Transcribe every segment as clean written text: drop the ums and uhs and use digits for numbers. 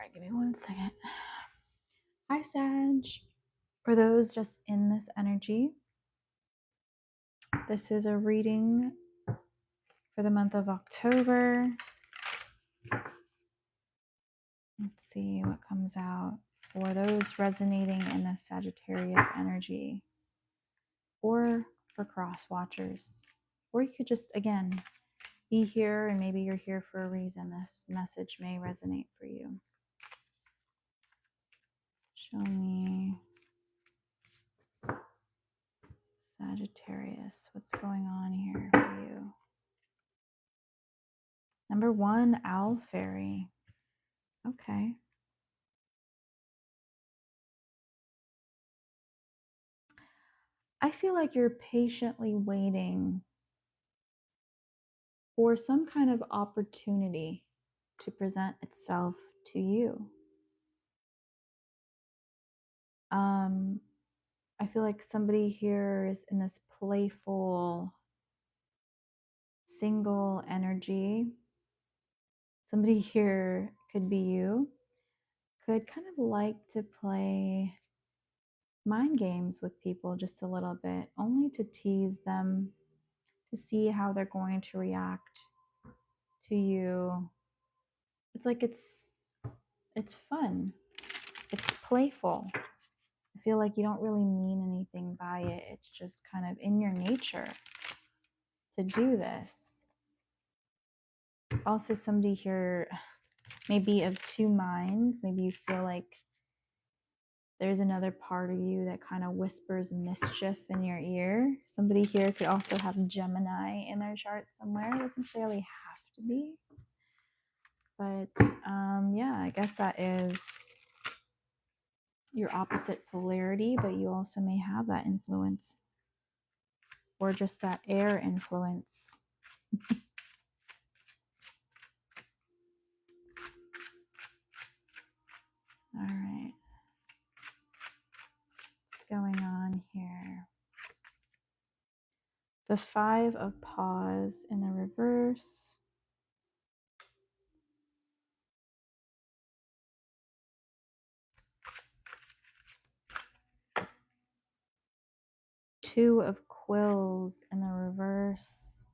right, give me 1 second. Hi, Sag. For those just in this energy, this is a reading for the month of October. Let's see what comes out for those resonating in the Sagittarius energy, or for cross watchers. Or you could just, again, be here and maybe you're here for a reason. This message may resonate for you. Show me Sagittarius. What's going on here for you? Number 1, Owl Fairy. Okay. I feel like you're patiently waiting for some kind of opportunity to present itself to you. I feel like somebody here is in this playful, single energy. Somebody here, could be you, could kind of like to play mind games with people just a little bit, only to tease them, to see how they're going to react to you. It's like it's fun. It's playful. I feel like you don't really mean anything by it. It's just kind of in your nature to do this. Also, somebody here may be of two minds. Maybe you feel like there's another part of you that kind of whispers mischief in your ear. Somebody here could also have Gemini in their chart somewhere. It doesn't necessarily have to be. But yeah, I guess that is your opposite polarity, but you also may have that influence, or just that air influence. All right. What's going on here? The 5 of Paws in the reverse. Two of Quills in the reverse.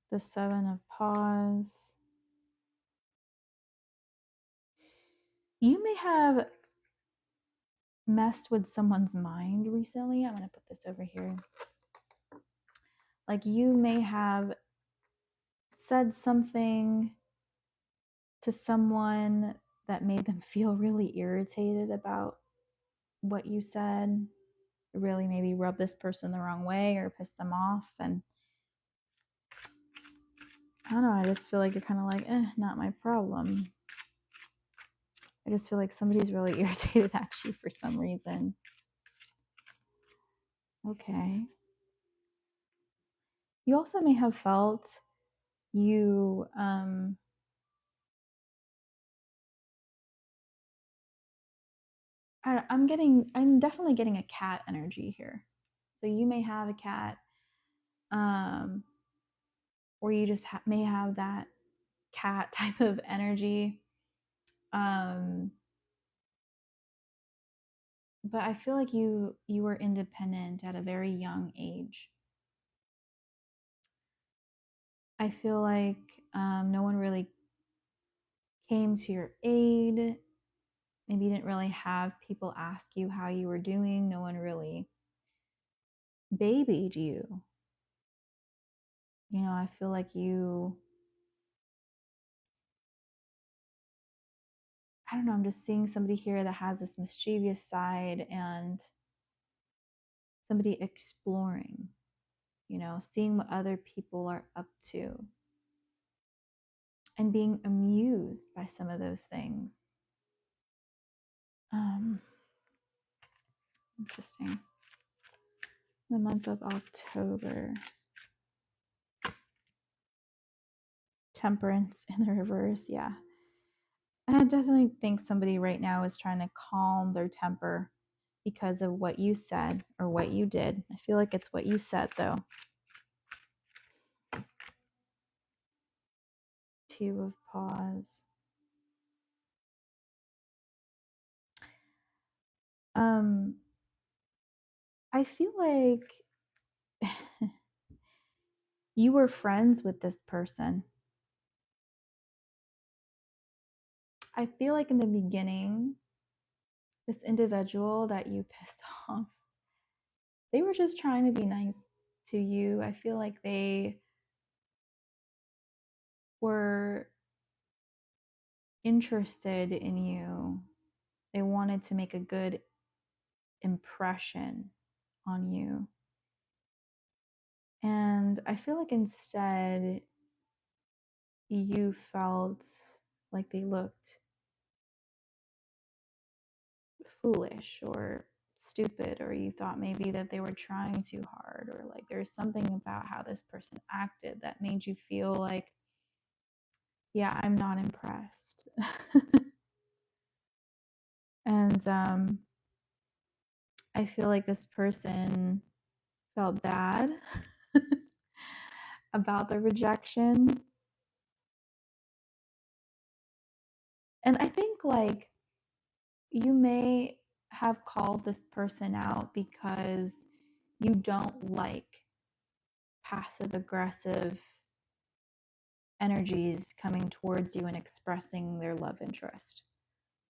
The 7 of Paws. You may have messed with someone's mind recently. I'm going to put this over here. Like, you may have said something to someone that made them feel really irritated about what you said. Really maybe rubbed this person the wrong way or pissed them off. And I don't know, I just feel like you're kind of like, not my problem. I just feel like somebody's really irritated at you for some reason. Okay. You also may have felt you, I'm definitely getting a cat energy here. So you may have a cat, or you just may have that cat type of energy. But I feel like you were independent at a very young age. I feel like no one really came to your aid. Maybe you didn't really have people ask you how you were doing. No one really babied you. You know, I feel like you, I don't know, I'm just seeing somebody here that has this mischievous side and somebody exploring, you know, seeing what other people are up to and being amused by some of those things. Interesting. The month of October. Temperance in the reverse, yeah. I definitely think somebody right now is trying to calm their temper because of what you said or what you did. I feel like it's what you said, though. Two of Paws. I feel like you were friends with this person. I feel like in the beginning, this individual that you pissed off, they were just trying to be nice to you. I feel like they were interested in you. They wanted to make a good impression on you. And I feel like instead you felt like they looked foolish or stupid, or you thought maybe that they were trying too hard, or like there's something about how this person acted that made you feel like, yeah, I'm not impressed. And I feel like this person felt bad about the rejection. And I think like you may have called this person out because you don't like passive aggressive energies coming towards you and expressing their love interest.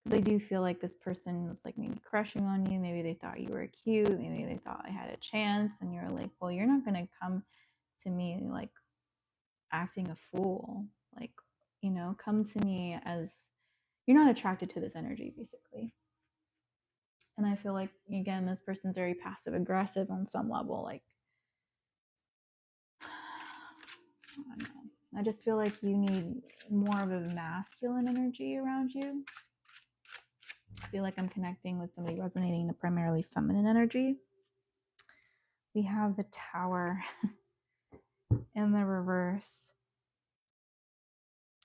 Because I do feel like this person was like maybe crushing on you. Maybe they thought you were cute. Maybe they thought I had a chance. And you're like, well, you're not going to come to me like acting a fool. Like, come to me as you're not attracted to this energy, basically. And I feel like, again, this person's very passive aggressive on some level. Like, I don't know. I just feel like you need more of a masculine energy around you. I feel like I'm connecting with somebody resonating a primarily feminine energy. We have the Tower in the reverse.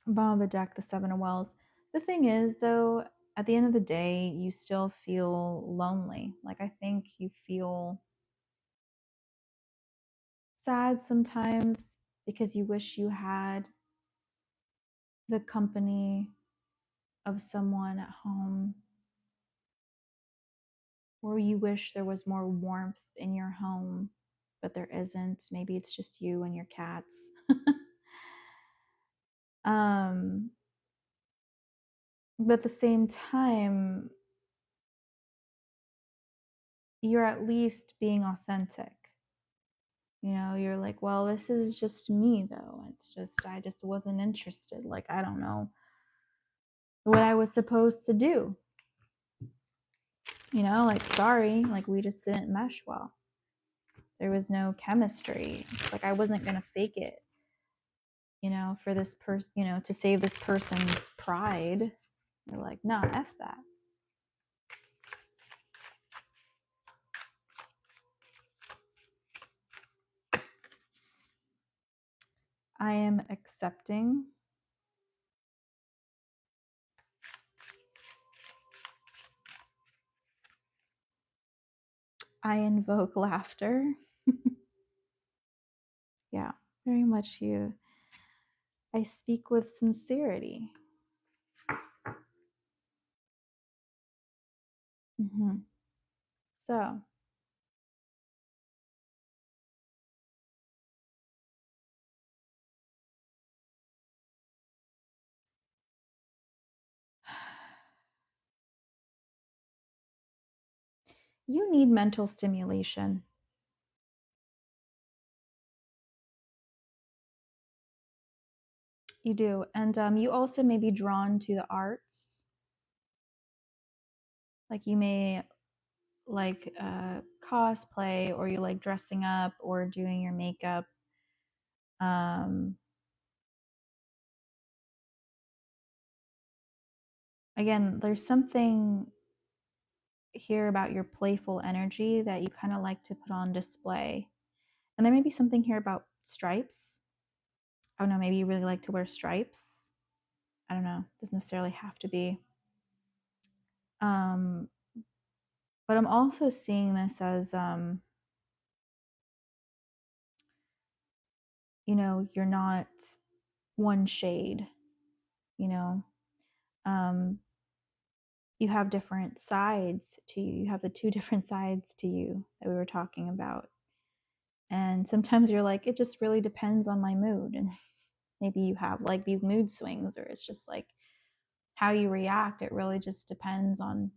Bottom of the deck, the Seven of Wells. The thing is, though, at the end of the day, you still feel lonely. Like, I think you feel sad sometimes because you wish you had the company of someone at home, or you wish there was more warmth in your home, but there isn't. Maybe it's just you and your cats. But at the same time, you're at least being authentic. You're like, well, this is just me, though. It's just, I just wasn't interested. Like, I don't know what I was supposed to do. Like, sorry, like, we just didn't mesh well. There was no chemistry. It's like, I wasn't going to fake it, for this person, to save this person's pride. You're like, no, F that. I am accepting. I invoke laughter. Yeah, very much you. I speak with sincerity. So, you need mental stimulation. You do. And you also may be drawn to the arts. Like, you may like cosplay, or you like dressing up or doing your makeup. Again, there's something here about your playful energy that you kind of like to put on display. And there may be something here about stripes. I don't know, maybe you really like to wear stripes. I don't know, doesn't necessarily have to be. But I'm also seeing this as, you're not one shade. you know. You have different sides to you. You have the two different sides to you that we were talking about. And sometimes you're like, it just really depends on my mood. And maybe you have like these mood swings, or it's just like how you react. It really just depends on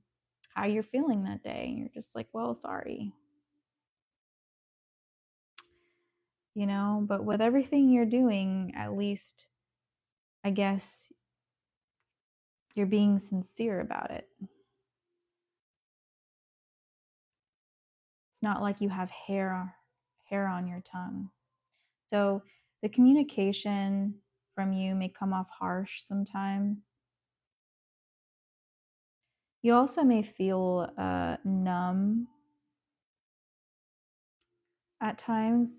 how you're feeling that day. And you're just like, well, sorry. You know, but with everything you're doing, at least I guess you're being sincere about it. It's not like you have hair on your tongue. So the communication from you may come off harsh sometimes. You also may feel numb at times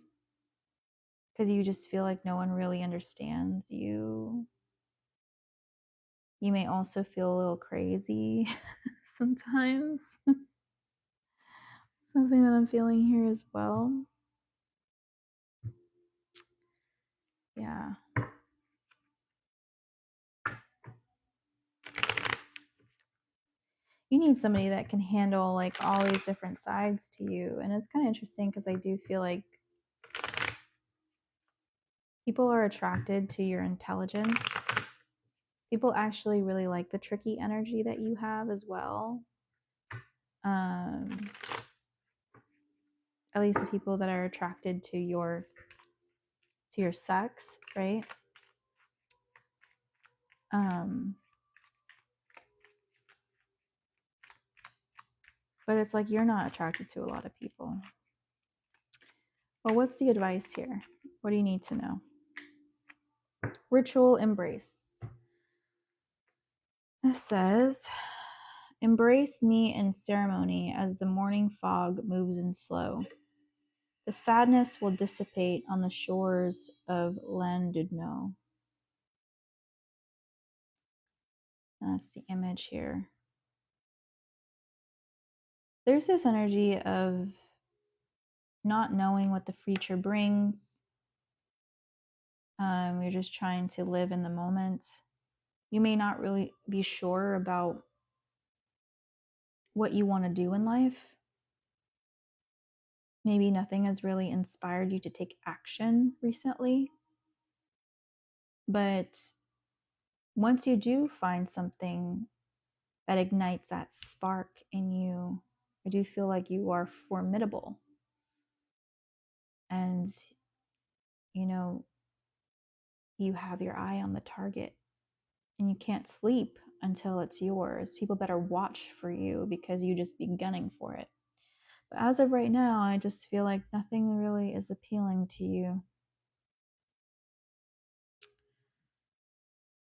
because you just feel like no one really understands you. You may also feel a little crazy sometimes. Something that I'm feeling here as well. Yeah. You need somebody that can handle like all these different sides to you. And it's kind of interesting because I do feel like people are attracted to your intelligence. People actually really like the tricky energy that you have as well. At least the people that are attracted to your sex, right? But it's like you're not attracted to a lot of people. Well, what's the advice here? What do you need to know? Ritual embrace. This says, embrace me in ceremony as the morning fog moves in slow. The sadness will dissipate on the shores of Landudno. That's the image here. There's this energy of not knowing what the future brings. You're just trying to live in the moment. You may not really be sure about what you want to do in life. Maybe nothing has really inspired you to take action recently. But once you do find something that ignites that spark in you, I do feel like you are formidable. And, you know, you have your eye on the target and you can't sleep until it's yours. People better watch for you because you just be gunning for it. But as of right now, I just feel like nothing really is appealing to you.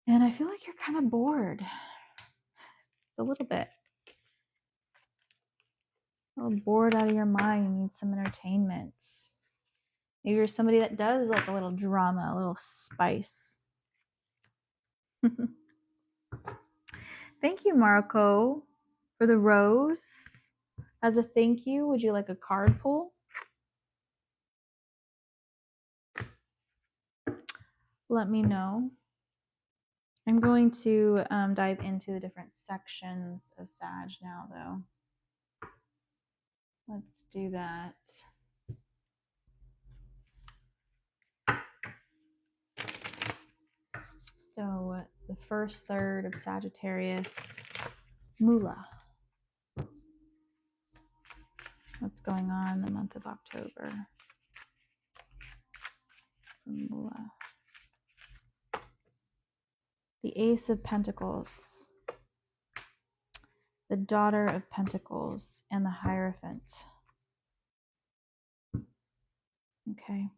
And I feel like you're kind of bored. It's a little bit. A little bored out of your mind. You need some entertainment. Maybe you're somebody that does like a little drama, a little spice. Thank you, Marco, for the rose. As a thank you, would you like a card pull? Let me know. I'm going to dive into the different sections of Sag now, though. Let's do that. So the first third of Sagittarius, Mula. What's going on in the month of October for Mula? The Ace of Pentacles, the Daughter of Pentacles, and the Hierophant. Okay.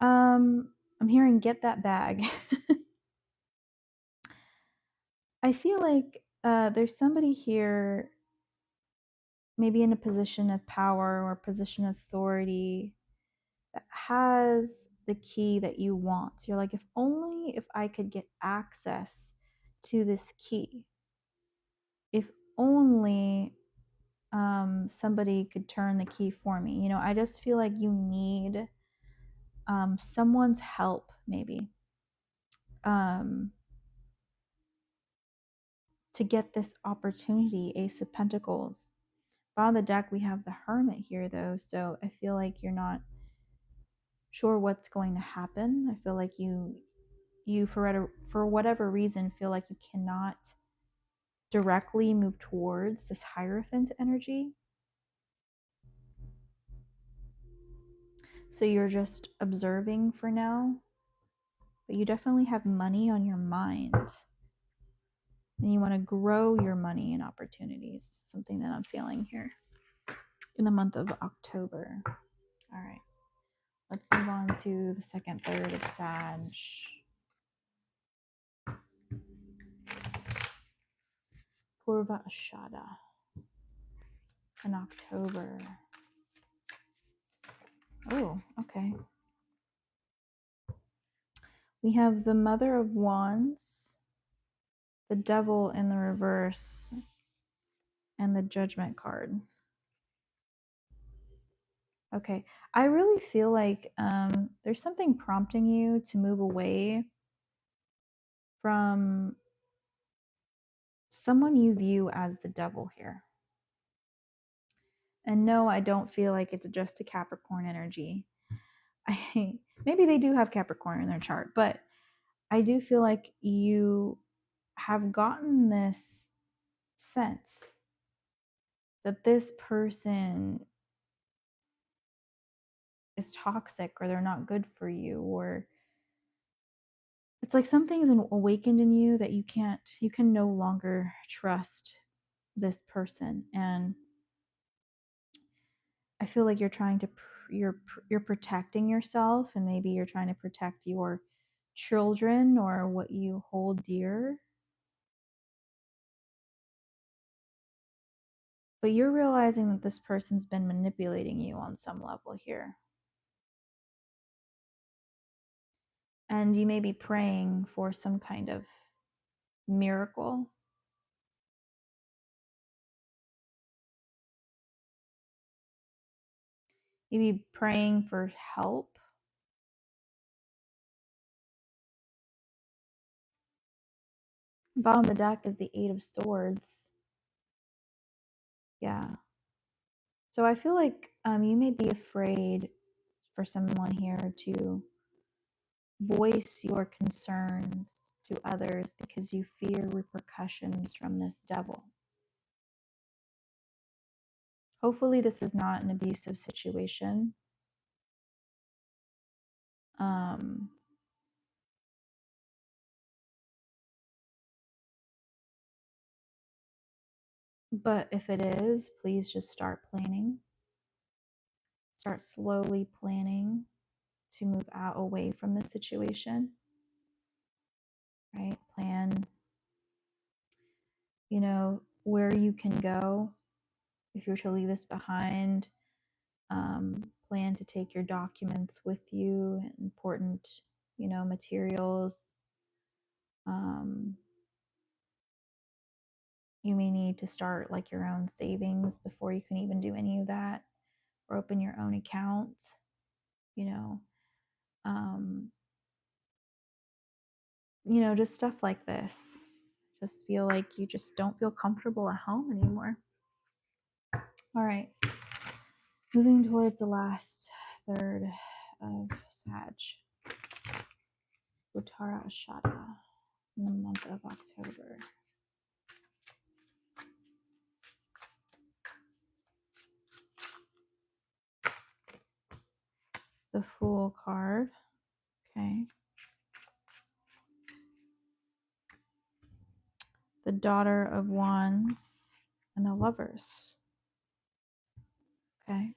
I'm hearing get that bag. I feel like there's somebody here maybe in a position of power or a position of authority that has the key that you want. You're like, if only if I could get access to this key. If only somebody could turn the key for me. You know, I just feel like you need someone's help, maybe, um, to get this opportunity. Ace of Pentacles. On the deck, we have the Hermit here, though, so I feel like you're not sure what's going to happen. I feel like you for whatever reason feel like you cannot directly move towards this Hierophant energy. So you're just observing for now, but you definitely have money on your mind. And you want to grow your money and opportunities, something that I'm feeling here in the month of October. All right, let's move on to the second third of Sag. Purva Ashada in October. Oh, okay. We have the Mother of Wands, the Devil in the reverse, and the Judgment card. Okay, I really feel like there's something prompting you to move away from someone you view as the devil here. And no, I don't feel like it's just a Capricorn energy. Maybe they do have Capricorn in their chart, but I do feel like you have gotten this sense that this person is toxic, or they're not good for you, or it's like something's awakened in you that you can no longer trust this person. And I feel like you're trying to you're protecting yourself, and maybe you're trying to protect your children or what you hold dear. But you're realizing that this person's been manipulating you on some level here. And you may be praying for some kind of miracle. You may be praying for help. Bottom of the deck is the Eight of Swords. Yeah. So I feel like you may be afraid for someone here to voice your concerns to others because you fear repercussions from this devil. Hopefully this is not an abusive situation. But if it is, please just start planning. Start slowly planning to move out away from the situation. Right? Plan, where you can go if you're to leave this behind. Plan to take your documents with you, important, materials. You may need to start like your own savings before you can even do any of that, or open your own account, um, just stuff like this. Just feel like you just don't feel comfortable at home anymore. All right. Moving towards the last third of Sag. Uttara Ashada in the month of October. The Fool card. Okay. The Daughter of Wands and the Lovers. Okay.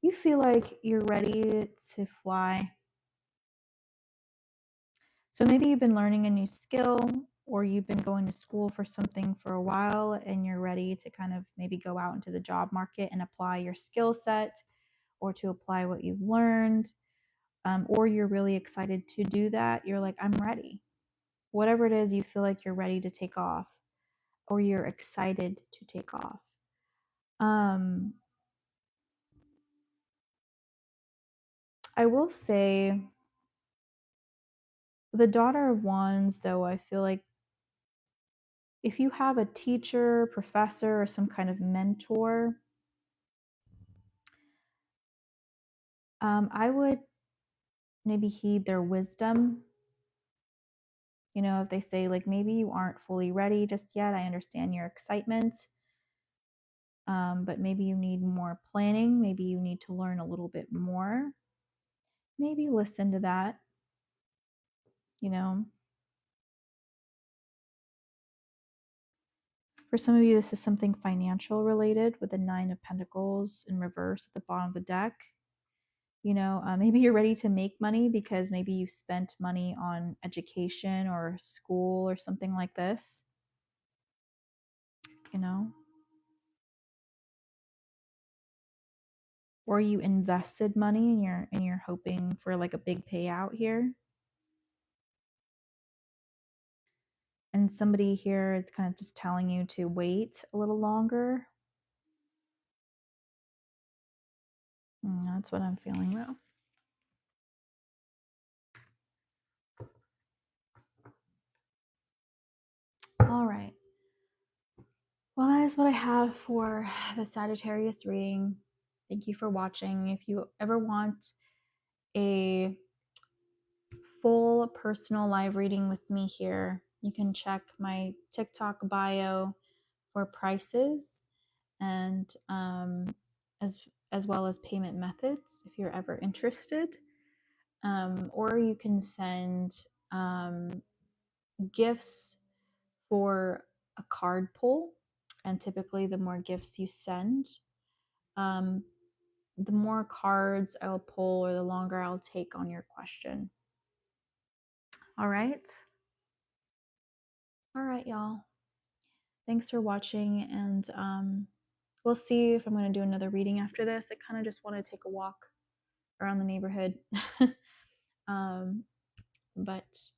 You feel like you're ready to fly. So maybe you've been learning a new skill, or you've been going to school for something for a while and you're ready to kind of maybe go out into the job market and apply your skill set, or to apply what you've learned. Or you're really excited to do that. You're like, I'm ready. Whatever it is, you feel like you're ready to take off, or you're excited to take off. I will say the Daughter of Wands, though, I feel like if you have a teacher, professor, or some kind of mentor, I would maybe heed their wisdom. You know, if they say, like, maybe you aren't fully ready just yet, I understand your excitement, but maybe you need more planning. Maybe you need to learn a little bit more. Maybe listen to that, you know. For some of you, this is something financial related with the Nine of Pentacles in reverse at the bottom of the deck. You know, maybe you're ready to make money because maybe you spent money on education or school or something like this, you know, or you invested money and you're hoping for like a big payout here. And somebody here is kind of just telling you to wait a little longer. That's what I'm feeling though. All right. Well, that is what I have for the Sagittarius reading. Thank you for watching. If you ever want a full personal live reading with me here, you can check my TikTok bio for prices and as well as payment methods if you're ever interested. Or you can send gifts for a card pull, and typically the more gifts you send, um, the more cards I will pull or the longer I'll take on your question. All right. All right, y'all. Thanks for watching, and we'll see if I'm going to do another reading after this. I kind of just want to take a walk around the neighborhood. But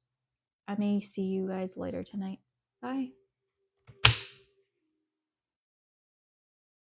I may see you guys later tonight. Bye.